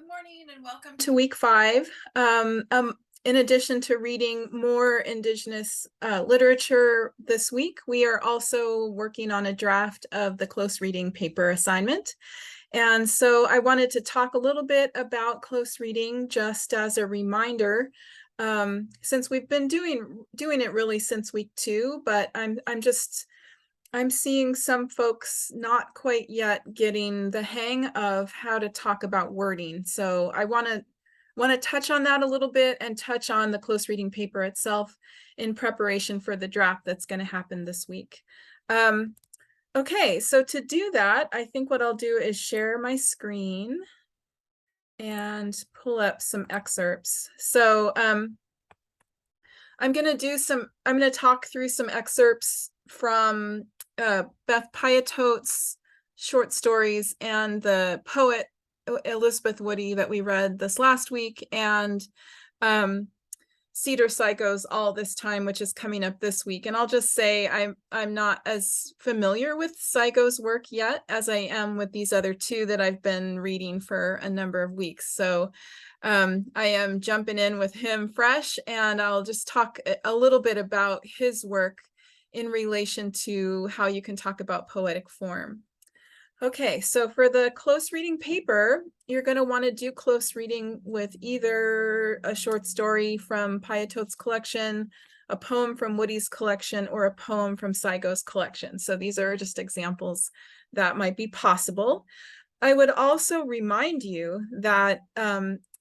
Good morning and welcome to week 5. In addition to reading more Indigenous literature this week, we are also working on a draft of the close reading paper assignment. And so I wanted to talk a little bit about close reading just as a reminder, since we've been doing it really since week 2, but I'm seeing some folks not quite yet getting the hang of how to talk about wording. So I want to touch on that a little bit and touch on the close reading paper itself in preparation for the draft that's going to happen this week. Okay, so to do that, I think what I'll do is share my screen and pull up some excerpts. So I'm going to talk through some excerpts from Beth Piatote's short stories and the poet Elizabeth Woody that we read this last week, and Cedar Psycho's All This Time, which is coming up this week. And I'll just say I'm not as familiar with Psycho's work yet as I am with these other two that I've been reading for a number of weeks. So I am jumping in with him fresh, and I'll just talk a little bit about his work in relation to how you can talk about poetic form. Okay, so for the close reading paper, you're going to want to do close reading with either a short story from Piatote's collection, a poem from Woody's collection, or a poem from Saigo's collection. So these are just examples that might be possible. I would also remind you that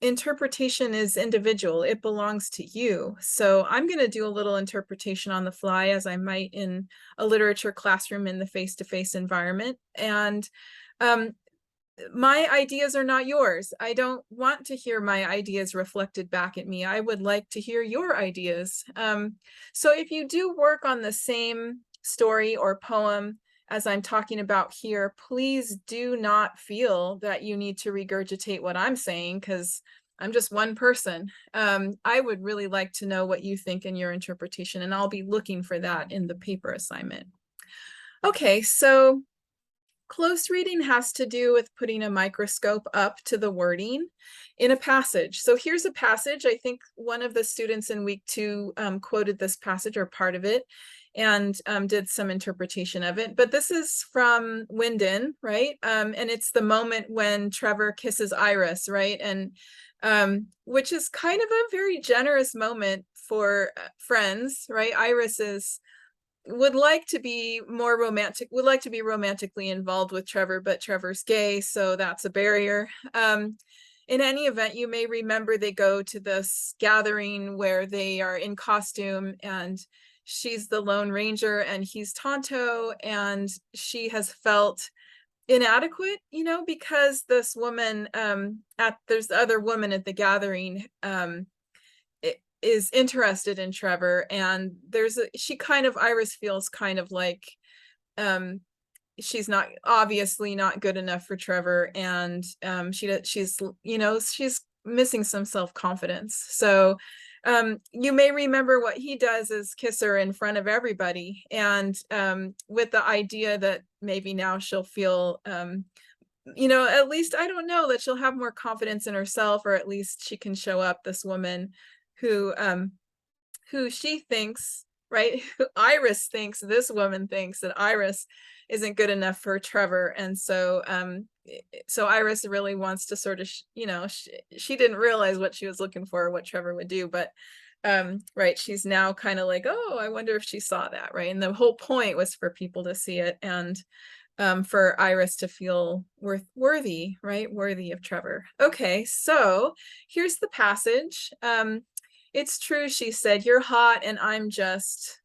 interpretation is individual. It belongs to you. So I'm going to do a little interpretation on the fly, as I might in a literature classroom in the face-to-face environment. And my ideas are not yours. I don't want to hear my ideas reflected back at me. I would like to hear your ideas. So if you do work on the same story or poem as I'm talking about here, please do not feel that you need to regurgitate what I'm saying, because I'm just one person. I would really like to know what you think in your interpretation, and I'll be looking for that in the paper assignment. Okay, so close reading has to do with putting a microscope up to the wording in a passage. So here's a passage. I think one of the students in week 2 quoted this passage or part of it, and did some interpretation of it. But this is from Wyndon, right? And it's the moment when Trevor kisses Iris, right? And which is kind of a very generous moment for friends, right? Iris would like to be more romantic, would like to be romantically involved with Trevor, but Trevor's gay, so that's a barrier. In any event, you may remember they go to this gathering where they are in costume, and she's the Lone Ranger and he's Tonto, and she has felt inadequate, because this woman, there's the other woman at the gathering, is interested in Trevor, and Iris feels kind of like she's not obviously not good enough for Trevor, and she's missing some self-confidence. So you may remember what he does is kiss her in front of everybody, and with the idea that maybe now she'll feel at least, I don't know, that she'll have more confidence in herself, or at least she can show up this woman who she thinks, right? Iris thinks, this woman thinks that Iris isn't good enough for Trevor. And so so Iris really wants to sort of, she didn't realize what she was looking for, what Trevor would do, but right, she's now kind of like, oh, I wonder if she saw that, right? And the whole point was for people to see it, and for Iris to feel worthy, right? Worthy of Trevor. Okay, so here's the passage. It's true, she said, you're hot and I'm just...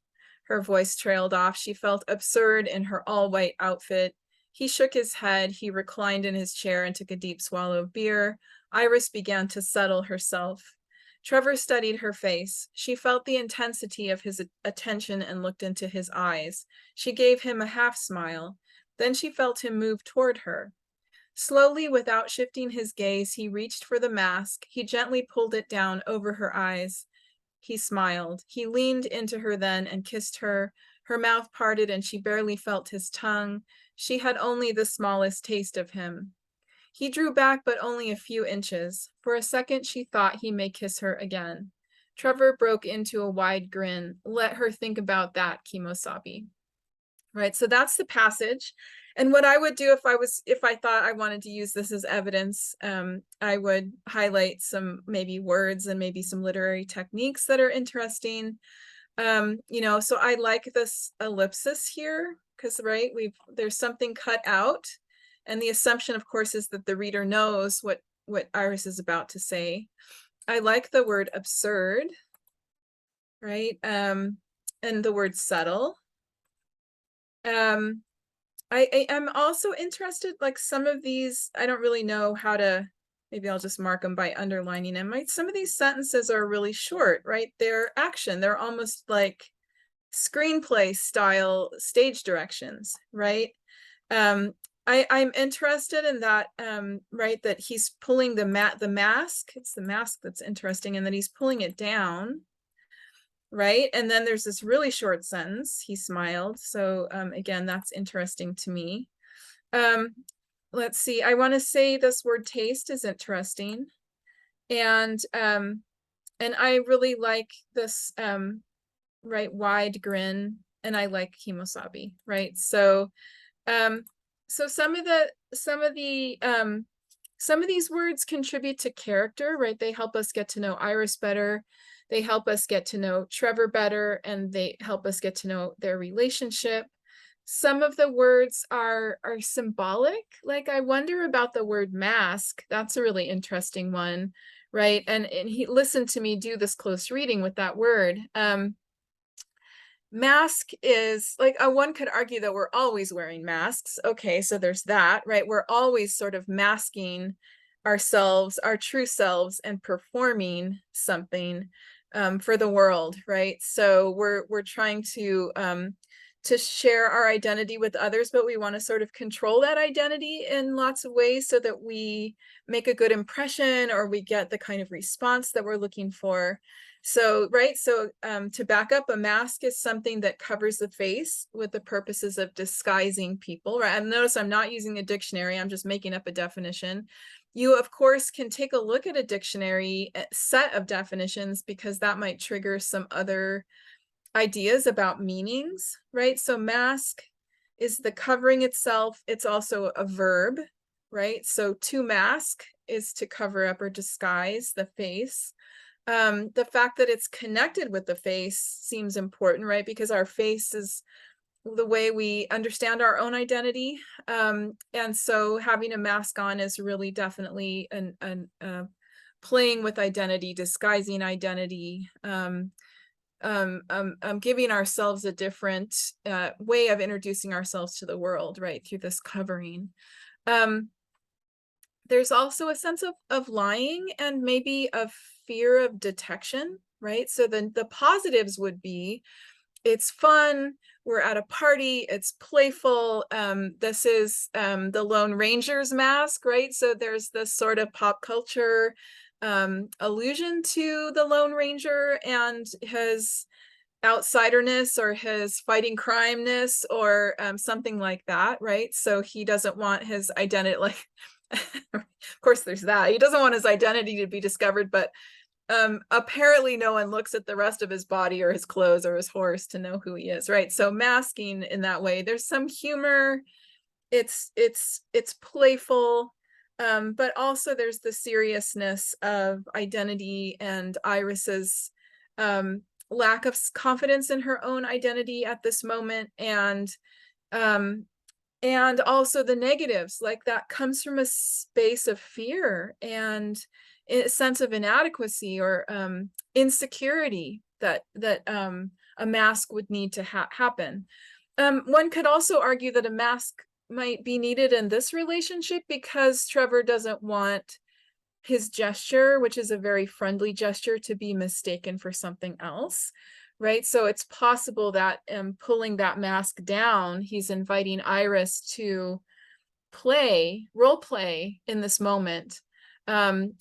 Her voice trailed off. She felt absurd in her all-white outfit. He shook his head. He reclined in his chair and took a deep swallow of beer. Iris began to settle herself. Trevor studied her face. She felt the intensity of his attention and looked into his eyes. She gave him a half smile. Then she felt him move toward her. Slowly, without shifting his gaze, he reached for the mask. He gently pulled it down over her eyes. He smiled. He leaned into her then and kissed her. Her mouth parted and she barely felt his tongue. She had only the smallest taste of him. He drew back but only a few inches. For a second, she thought he may kiss her again. Trevor broke into a wide grin. Let her think about that, Kimosabi. Right, so that's the passage. And what I would do if I thought I wanted to use this as evidence, I would highlight some maybe words and maybe some literary techniques that are interesting. So I like this ellipsis here because, right, there's something cut out. And the assumption, of course, is that the reader knows what Iris is about to say. I like the word absurd, right? And the word subtle. I am also interested, like some of these, I don't really know how to, maybe I'll just mark them by underlining them. Right? Some of these sentences are really short, right? They're action. They're almost like screenplay style stage directions, right? I'm interested in that, right, that he's pulling the mask. It's the mask that's interesting, and that he's pulling it down, right? And then there's this really short sentence, he smiled. So again, that's interesting to me. Let's see, I want to say this word taste is interesting. And I really like this, right, wide grin, and I like Kimosabi, right? So some of these words contribute to character, right? They help us get to know Iris better. They help us get to know Trevor better, and they help us get to know their relationship. Some of the words are symbolic. Like I wonder about the word mask. That's a really interesting one, right? And he listened to me do this close reading with that word. Mask is like, one could argue that we're always wearing masks. Okay, so there's that, right? We're always sort of masking ourselves, our true selves, and performing something for the world, right? So we're trying to share our identity with others, but we want to sort of control that identity in lots of ways so that we make a good impression or we get the kind of response that we're looking for. So, right, so to back up, a mask is something that covers the face with the purposes of disguising people, right? And notice I'm not using a dictionary, I'm just making up a definition. You, of course, can take a look at a dictionary set of definitions because that might trigger some other ideas about meanings, right? So mask is the covering itself. It's also a verb, right? So to mask is to cover up or disguise the face. The fact that it's connected with the face seems important, right? Because our face is the way we understand our own identity. And so having a mask on is really definitely playing with identity, disguising identity, giving ourselves a different way of introducing ourselves to the world, right, through this covering. There's also a sense of lying and maybe a fear of detection, right? So then the positives would be, it's fun, we're at a party, it's playful. This is the Lone Ranger's mask, right? So there's this sort of pop culture allusion to the Lone Ranger and his outsiderness or his fighting crimeness or something like that, right? So he doesn't want his identity, like, of course there's that. He doesn't want his identity to be discovered, but apparently no one looks at the rest of his body or his clothes or his horse to know who he is, right? So masking in that way, there's some humor. It's playful, but also there's the seriousness of identity and Iris's lack of confidence in her own identity at this moment, and also the negatives, like that comes from a space of fear and a sense of inadequacy or insecurity that a mask would need to happen. One could also argue that a mask might be needed in this relationship because Trevor doesn't want his gesture, which is a very friendly gesture, to be mistaken for something else, right? So it's possible that pulling that mask down, he's inviting Iris to role play in this moment. And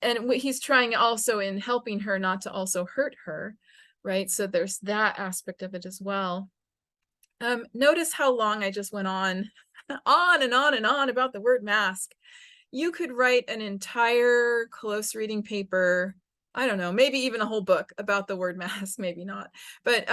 he's trying also in helping her not to also hurt her, right? So there's that aspect of it as well. Notice how long I just went on and on and on about the word mask. you could write an entire close reading paper, I don't know, maybe even a whole book about the word mask, maybe not, but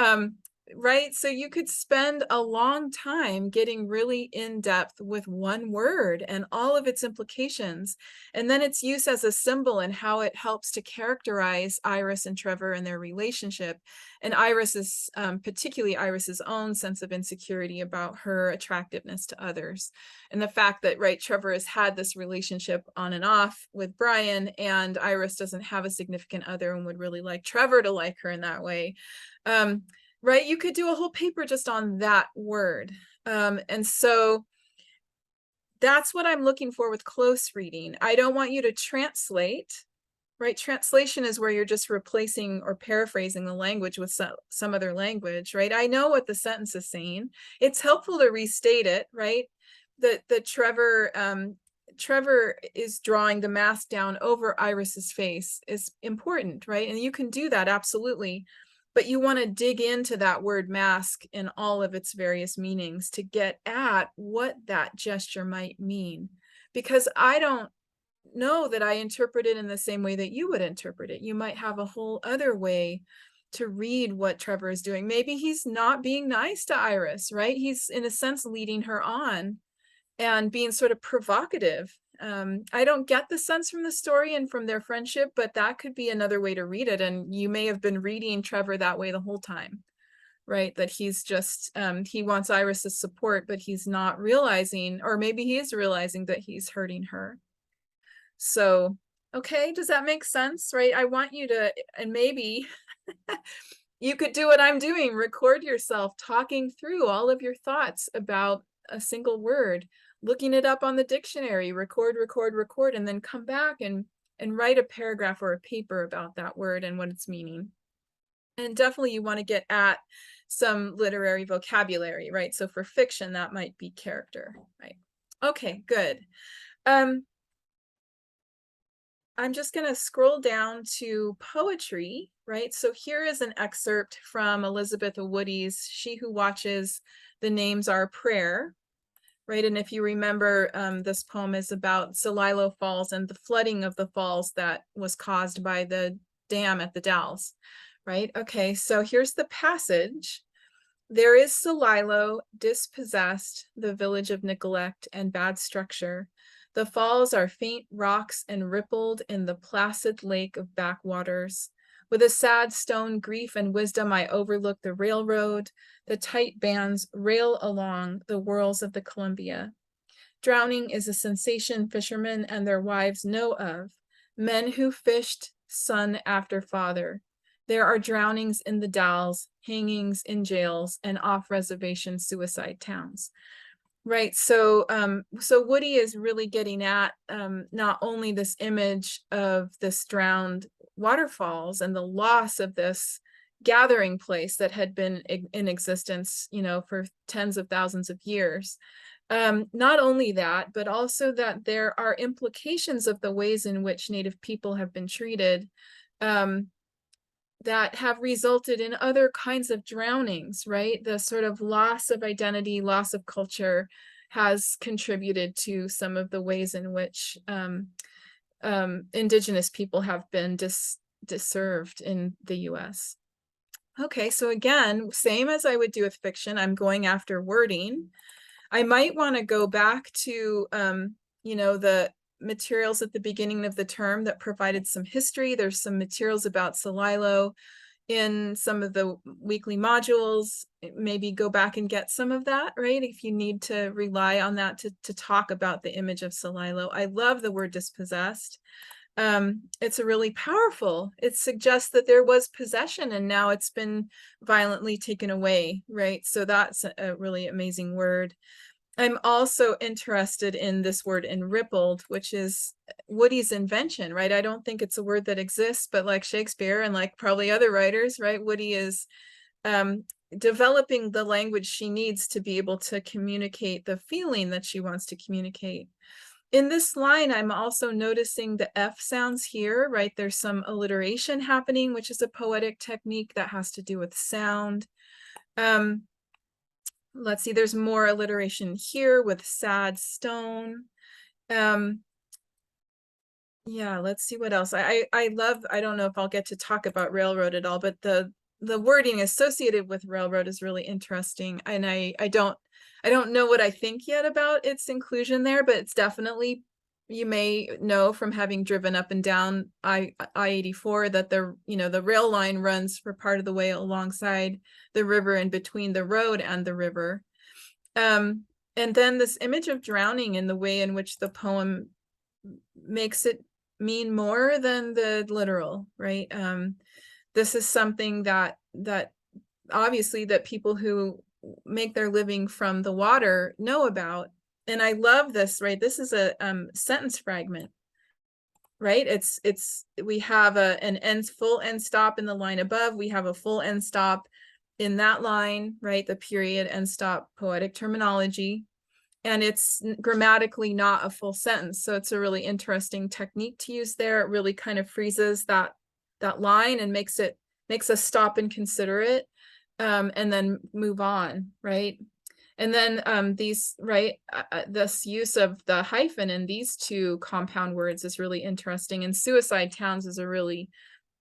right? So you could spend a long time getting really in depth with one word and all of its implications, and then its use as a symbol and how it helps to characterize Iris and Trevor and their relationship. And Iris's, particularly Iris's own sense of insecurity about her attractiveness to others. And the fact that, right, Trevor has had this relationship on and off with Brian, and Iris doesn't have a significant other and would really like Trevor to like her in that way. Right? You could do a whole paper just on that word. And so that's what I'm looking for with close reading. I don't want you to translate, right? Translation is where you're just replacing or paraphrasing the language with some other language, right? I know what the sentence is saying. It's helpful to restate it, right? That Trevor is drawing the mask down over Iris's face is important, right? And you can do that, absolutely. But you want to dig into that word mask in all of its various meanings to get at what that gesture might mean. Because I don't know that I interpret it in the same way that you would interpret it. You might have a whole other way to read what Trevor is doing. Maybe he's not being nice to Iris, right? He's in a sense leading her on and being sort of provocative. I don't get the sense from the story and from their friendship, but that could be another way to read it. And you may have been reading Trevor that way the whole time, right? That he's just, he wants Iris's support, but he's not realizing, or maybe he is realizing that he's hurting her. So, okay, does that make sense, right? I want you to, and maybe you could do what I'm doing, record yourself talking through all of your thoughts about a single word, looking it up on the dictionary, record, and then come back and write a paragraph or a paper about that word and what it's meaning. And definitely you want to get at some literary vocabulary, right? So for fiction, that might be character, right? Okay, good. I'm just going to scroll down to poetry, right? So here is an excerpt from Elizabeth Woody's She Who Watches the Names Are Prayer, right? And if you remember, this poem is about Celilo Falls and the flooding of the falls that was caused by the dam at the Dalles, right? Okay, so here's the passage. There is Celilo, dispossessed, the village of neglect and bad structure. The falls are faint rocks and rippled in the placid lake of backwaters. With a sad stone grief and wisdom, I overlook the railroad. The tight bands rail along the whirls of the Columbia. Drowning is a sensation fishermen and their wives know of. Men who fished son after father. There are drownings in the Dalles, hangings in jails, and off-reservation suicide towns. Right. So so Woody is really getting at not only this image of this drowned waterfalls and the loss of this gathering place that had been in existence, you know, for tens of thousands of years. Not only that, but also that there are implications of the ways in which Native people have been treated that have resulted in other kinds of drownings, right? The sort of loss of identity, loss of culture has contributed to some of the ways in which Indigenous people have been disserved in the US. Okay, so again, same as I would do with fiction, I'm going after wording. I might want to go back to, you know, the materials at the beginning of the term that provided some history. There's some materials about Celilo in some of the weekly modules. Maybe go back and get some of that, right? If you need to rely on that to talk about the image of Celilo. I love the word dispossessed. It's a really powerful. It suggests that there was possession and now it's been violently taken away, right? So that's a really amazing word. I'm also interested in this word enrippled, which is Woody's invention, right? I don't think it's a word that exists, but like Shakespeare and like probably other writers, right? Woody is developing the language she needs to be able to communicate the feeling that she wants to communicate. In this line, I'm also noticing the F sounds here, right? There's some alliteration happening, which is a poetic technique that has to do with sound. Let's see, there's more alliteration here with sad stone. Yeah, let's see what else. I love, I don't know if I'll get to talk about railroad at all, but the wording associated with railroad is really interesting. And I don't know what I think yet about its inclusion there, but it's definitely, you may know from having driven up and down I-84 that the rail line runs for part of the way alongside the river and between the road and the river. And then this image of drowning in the way in which the poem makes it mean more than the literal, right? This is something that obviously that people who make their living from the water know about. And I love this, right? This is a sentence fragment, right? We have an full end stop in the line above. We have a full end stop in that line, right? The period end stop poetic terminology. And it's grammatically not a full sentence. So it's a really interesting technique to use there. It really kind of freezes that line and makes us stop and consider it, and then move on, right? And then this use of the hyphen in these two compound words is really interesting. And suicide towns is a really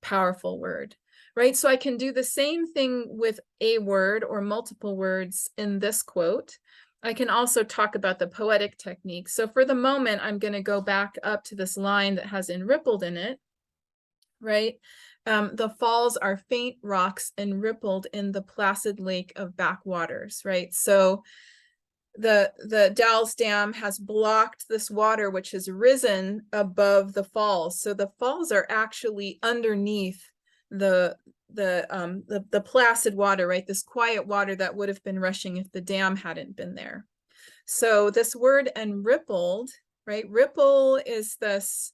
powerful word, right? So I can do the same thing with a word or multiple words in this quote. I can also talk about the poetic technique. So for the moment, I'm going to go back up to this line that has "enrippled" in it, right? The falls are faint rocks enrippled in the placid lake of backwaters, right? So the Dalles Dam has blocked this water, which has risen above the falls. So the falls are actually underneath the placid water, right? This quiet water that would have been rushing if the dam hadn't been there. So this word "enrippled," right? Ripple is this,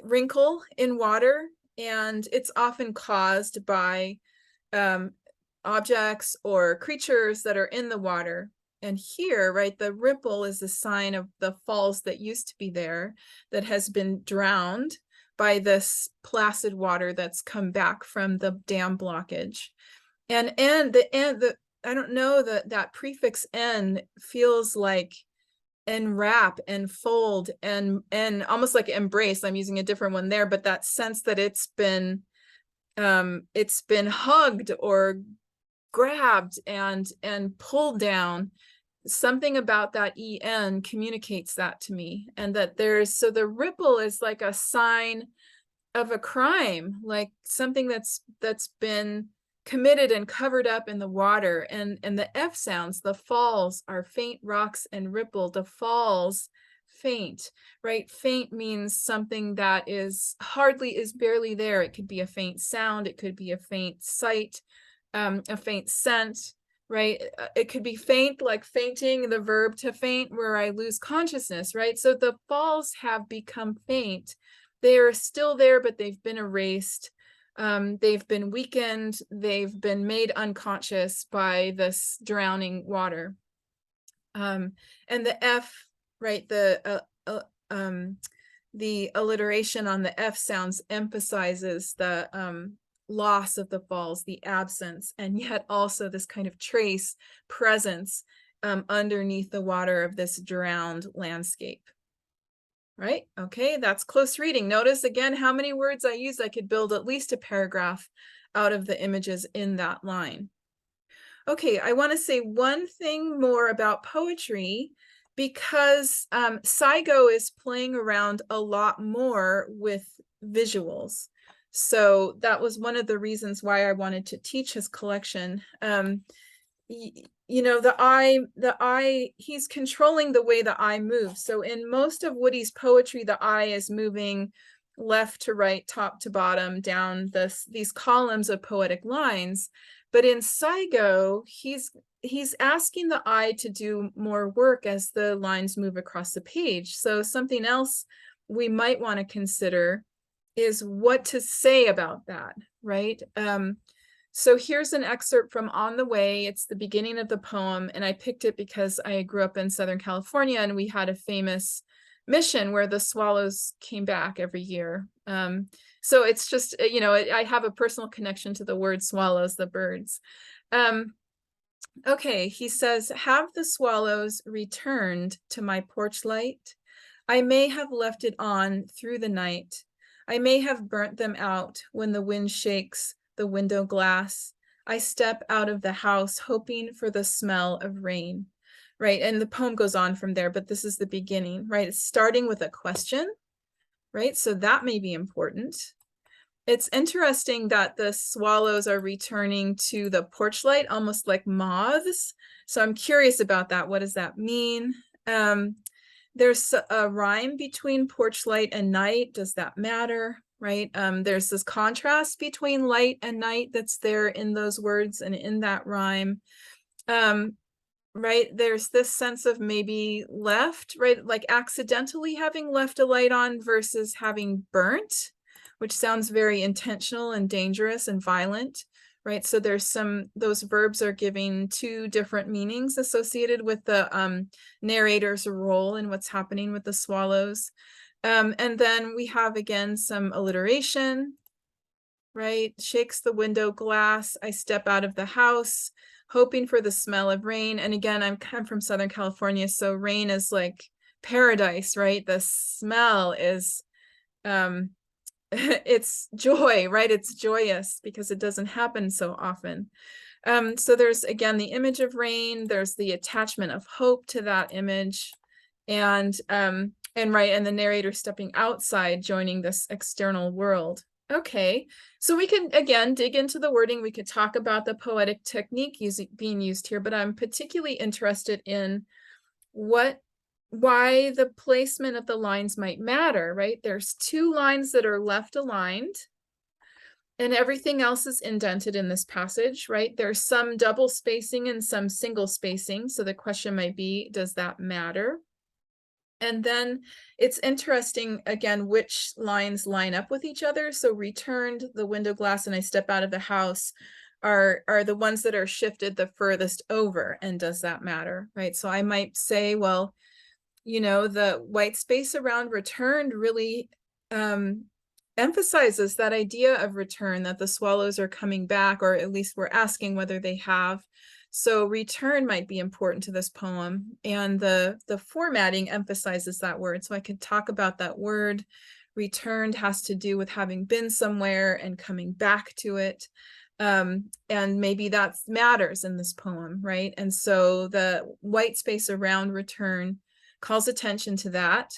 wrinkle in water, and it's often caused by objects or creatures that are in the water. And here, right, the ripple is a sign of the falls that used to be there that has been drowned by this placid water that's come back from the dam blockage. And I don't know, that prefix "n" feels like enwrap, enfold, and almost like embrace. I'm using a different one there, but that sense that it's been hugged or grabbed and pulled down. Something about that "en" communicates that to me. And that so the ripple is like a sign of a crime, like something that's been committed and covered up in the water. And the F sounds, the falls are faint rocks and rippled. The falls, faint, right? Faint means something that is barely there. It could be a faint sound, it could be a faint sight, a faint scent, right? It could be faint, like fainting, the verb to faint, where I lose consciousness, right? So the falls have become faint. They are still there, but they've been erased. They've been weakened. They've been made unconscious by this drowning water. And the F, right? The alliteration on the F sounds emphasizes the loss of the falls, the absence, and yet also this kind of trace presence underneath the water of this drowned landscape. Right? Okay, that's close reading. Notice again how many words I used. I could build at least a paragraph out of the images in that line. Okay, I want to say one thing more about poetry, because Saigo is playing around a lot more with visuals. So that was one of the reasons why I wanted to teach his collection. The eye, he's controlling the way the eye moves. So in most of Woody's poetry, the eye is moving left to right, top to bottom, down these columns of poetic lines. But in Saigo, he's asking the eye to do more work as the lines move across the page. So something else we might want to consider is what to say about that, right? So here's an excerpt from On the Way. It's the beginning of the poem, and I picked it because I grew up in Southern California, and we had a famous mission where the swallows came back every year. So it's just, I have a personal connection to the word swallows, the birds. Okay, he says, "Have the swallows returned to my porch light? I may have left it on through the night. I may have burnt them out when the wind shakes the window glass. I step out of the house hoping for the smell of rain, right? And the poem goes on from there, but this is the beginning, right? It's starting with a question, right? So that may be important. It's interesting that the swallows are returning to the porch light, almost like moths. So I'm curious about that. What does that mean? There's a rhyme between porch light and night. Does that matter? Right? There's this contrast between light and night that's there in those words and in that rhyme. Right? There's this sense of maybe left, right? Like accidentally having left a light on versus having burnt, which sounds very intentional and dangerous and violent, right? So there's those verbs are giving two different meanings associated with the narrator's role in what's happening with the swallows. And then we have again some alliteration, right? Shakes the window glass. I step out of the house, hoping for the smell of rain. And again, I'm from Southern California, so rain is like paradise, right? The smell is it's joy, right? It's joyous because it doesn't happen so often. So there's again the image of rain, there's the attachment of hope to that image, and right, and the narrator stepping outside, joining this external world. Okay, so we can again dig into the wording. We could talk about the poetic technique being used here, but I'm particularly interested in why the placement of the lines might matter, right? There's two lines that are left aligned and everything else is indented in this passage, right? There's some double spacing and some single spacing. So the question might be, does that matter? And then it's interesting, again, which lines line up with each other. So returned, the window glass, and I step out of the house are the ones that are shifted the furthest over. And does that matter, right? So I might say, well, you know, the white space around returned really emphasizes that idea of return, that the swallows are coming back, or at least we're asking whether they have. So return might be important to this poem, and the formatting emphasizes that word. So I could talk about that word. Returned has to do with having been somewhere and coming back to it. And maybe that matters in this poem, right? And so the white space around return calls attention to that.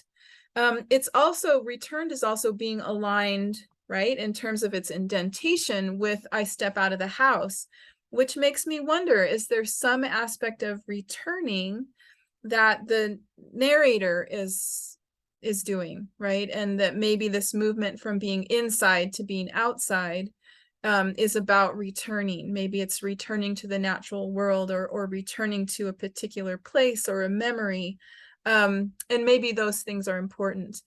It's also returned is also being aligned, right, in terms of its indentation with I step out of the house, which makes me wonder, is there some aspect of returning that the narrator is doing, right? And that maybe this movement from being inside to being outside is about returning. Maybe it's returning to the natural world, or returning to a particular place or a memory. And maybe those things are important.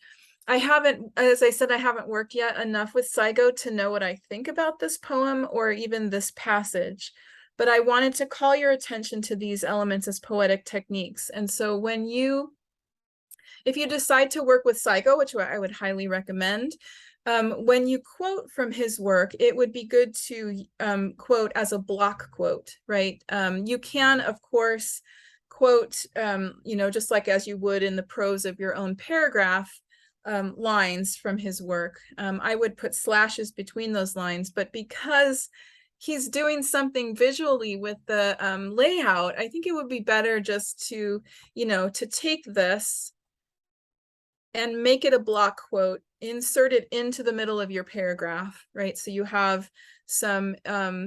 I haven't, as I said, I haven't worked yet enough with Saigo to know what I think about this poem or even this passage, but I wanted to call your attention to these elements as poetic techniques. And so if you decide to work with Saigo, which I would highly recommend, when you quote from his work, it would be good to quote as a block quote, right? You can, of course, quote, you know, just like as you would in the prose of your own paragraph, lines from his work. I would put slashes between those lines, but because he's doing something visually with the layout, I think it would be better just to, you know, to take this and make it a block quote, insert it into the middle of your paragraph, right? So you have some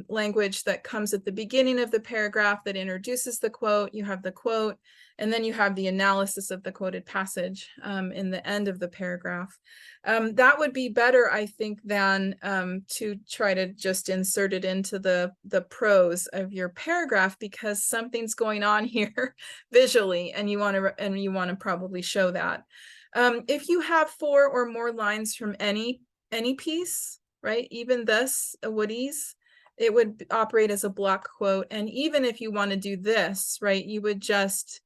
language that comes at the beginning of the paragraph that introduces the quote, you have the quote, and then you have the analysis of the quoted passage in the end of the paragraph. That would be better, I think, than to try to just insert it into the prose of your paragraph, because something's going on here visually, and you want to probably show that. If you have 4 or more lines from any piece, right, even this, a Woody's, it would operate as a block quote. And even if you want to do this, right, you would just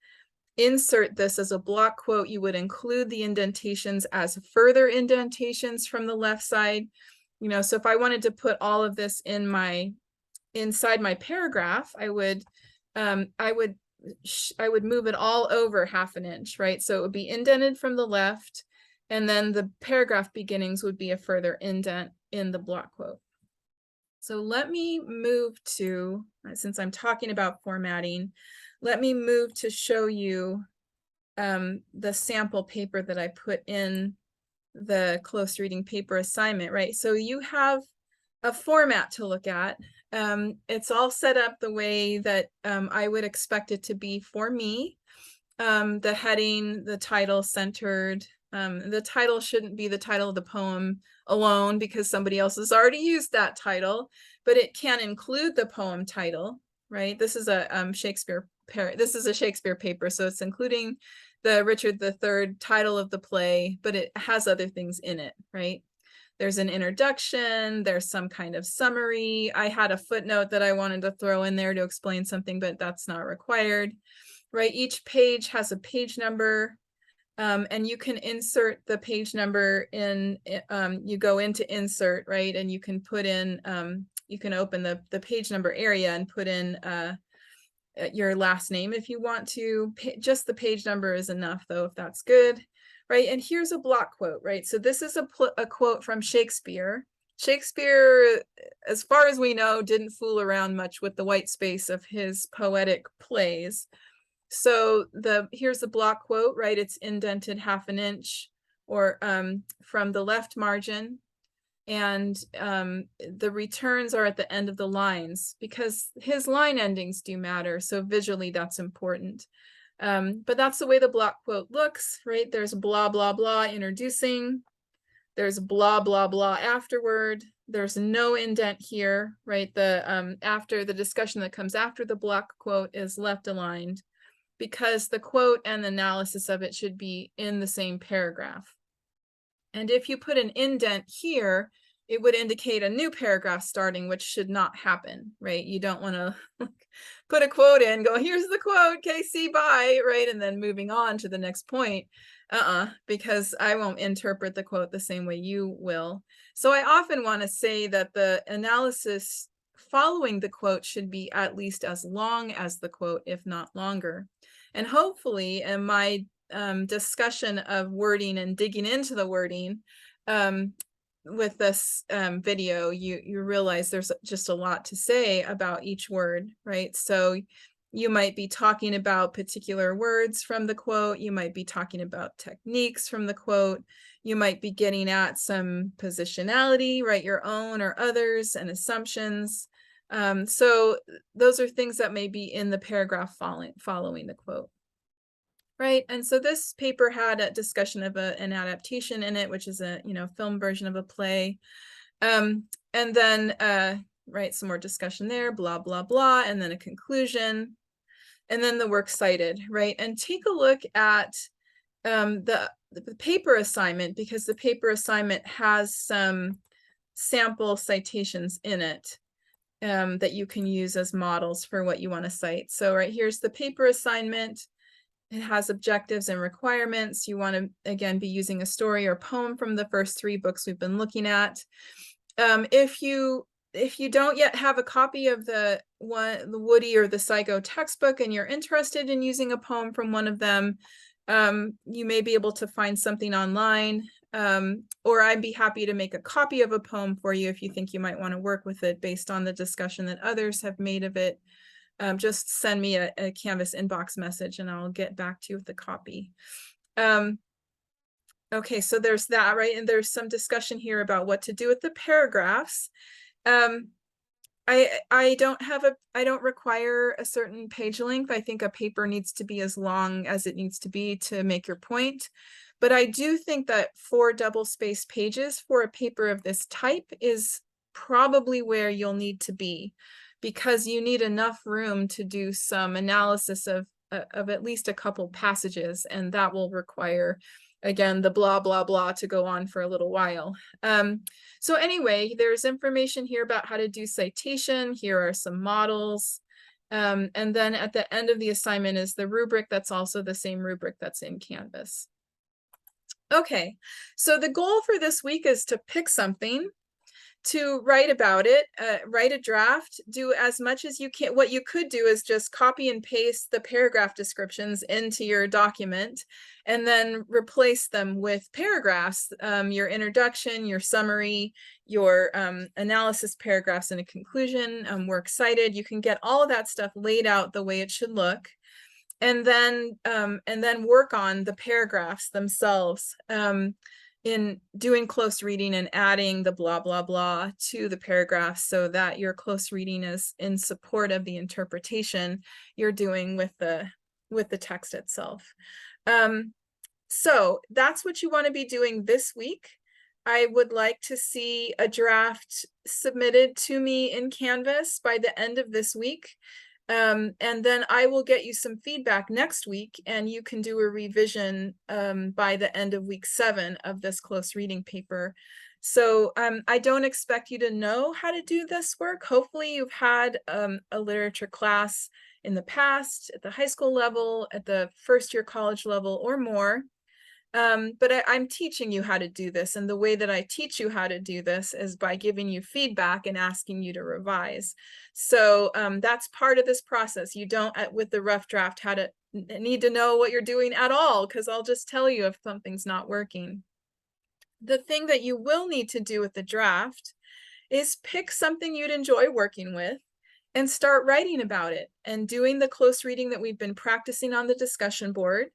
insert this as a block quote. You would include the indentations as further indentations from the left side. You know, so if I wanted to put all of this in inside my paragraph, I would I would move it all over 1/2 inch, right? So it would be indented from the left, and then the paragraph beginnings would be a further indent in the block quote. So let me move to, since I'm talking about formatting, let me move to show you the sample paper that I put in the close reading paper assignment, right? So you have a format to look at. It's all set up the way that I would expect it to be for me. The heading, the title centered. The title shouldn't be the title of the poem alone because somebody else has already used that title, but it can include the poem title, right? This is a Shakespeare paper, so it's including the Richard III title of the play, but it has other things in it, right? There's an introduction, there's some kind of summary. I had a footnote that I wanted to throw in there to explain something, but that's not required, right? Each page has a page number, and you can insert the page number in, you go into insert, right? And you can put in, you can open the page number area and put in your last name if you want to. Just the page number is enough though, if that's good, right? And here's a block quote, right? So this is a quote from Shakespeare. Shakespeare, as far as we know, didn't fool around much with the white space of his poetic plays. So here's the block quote, right? It's indented 1/2 inch or from the left margin. And the returns are at the end of the lines because his line endings do matter. So visually that's important. But that's the way the block quote looks, right? There's blah, blah, blah introducing. There's blah, blah, blah afterward. There's no indent here, right? After the discussion that comes after the block quote is left aligned because the quote and the analysis of it should be in the same paragraph. And if you put an indent here, it would indicate a new paragraph starting, which should not happen, right? You don't want to put a quote in, go, here's the quote, KC, bye, right? And then moving on to the next point. Because I won't interpret the quote the same way you will. So I often want to say that the analysis following the quote should be at least as long as the quote, if not longer. And hopefully in my discussion of wording and digging into the wording with this video, you realize there's just a lot to say about each word, right? So you might be talking about particular words from the quote. You might be talking about techniques from the quote. You might be getting at some positionality, right? Your own or others and assumptions. So those are things that may be in the paragraph following the quote. Right, and so this paper had a discussion of an adaptation in it, which is a film version of a play, and then right, some more discussion there, blah blah blah, and then a conclusion, and then the works cited, right? And take a look at the paper assignment because the paper assignment has some sample citations in it that you can use as models for what you want to cite. So right here's the paper assignment. It has objectives and requirements. You want to, again, be using a story or poem from the first 3 books we've been looking at. If you don't yet have a copy of the Woody or the Saigo textbook and you're interested in using a poem from one of them, you may be able to find something online, or I'd be happy to make a copy of a poem for you if you think you might want to work with it based on the discussion that others have made of it. Just send me a Canvas inbox message and I'll get back to you with the copy. Okay, so there's that, right? And there's some discussion here about what to do with the paragraphs. I don't require a certain page length. I think a paper needs to be as long as it needs to be to make your point. But I do think that 4 double-spaced pages for a paper of this type is probably where you'll need to be, because you need enough room to do some analysis of at least a couple passages, and that will require, again, the blah, blah, blah to go on for a little while. So anyway, there's information here about how to do citation. Here are some models. And then at the end of the assignment is the rubric that's also the same rubric that's in Canvas. Okay, so the goal for this week is to pick something to write about it, write a draft, do as much as you can. What you could do is just copy and paste the paragraph descriptions into your document and then replace them with paragraphs, your introduction, your summary, your analysis paragraphs and a conclusion. We're excited. You can get all of that stuff laid out the way it should look. And then work on the paragraphs themselves. In doing close reading and adding the blah, blah, blah to the paragraphs so that your close reading is in support of the interpretation you're doing with the text itself. So that's what you want to be doing this week. I would like to see a draft submitted to me in Canvas by the end of this week. And then I will get you some feedback next week, and you can do a revision by the end of week 7 of this close reading paper. So I don't expect you to know how to do this work. Hopefully you've had a literature class in the past, at the high school level, at the first year college level or more. But I'm teaching you how to do this. And the way that I teach you how to do this is by giving you feedback and asking you to revise. So that's part of this process. You don't, with the rough draft, need to know what you're doing at all, because I'll just tell you if something's not working. The thing that you will need to do with the draft is pick something you'd enjoy working with and start writing about it and doing the close reading that we've been practicing on the discussion board.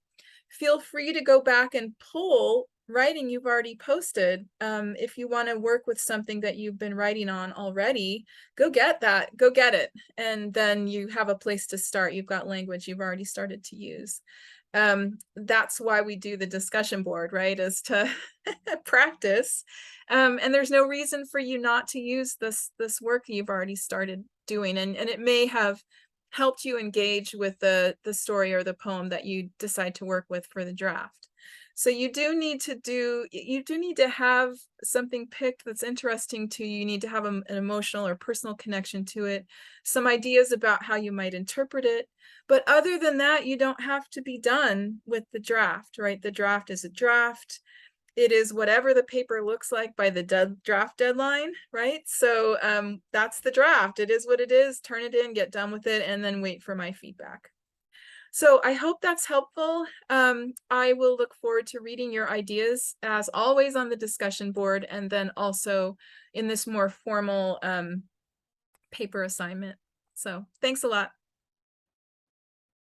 Feel free to go back and pull writing you've already posted. If you want to work with something that you've been writing on already, go get that, go get it. And then you have a place to start. You've got language you've already started to use. That's why we do the discussion board, right? Is to practice. And there's no reason for you not to use this work you've already started doing. And it may have helped you engage with the story or the poem that you decide to work with for the draft. So you do need to have something picked that's interesting to you. You need to have an emotional or personal connection to it, some ideas about how you might interpret it. But other than that, you don't have to be done with the draft, right? The draft is a draft. It is whatever the paper looks like by the draft deadline, right? So that's the draft. It is what it is. Turn it in, get done with it, and then wait for my feedback. So I hope that's helpful. I will look forward to reading your ideas, as always, on the discussion board, and then also in this more formal paper assignment. So thanks a lot.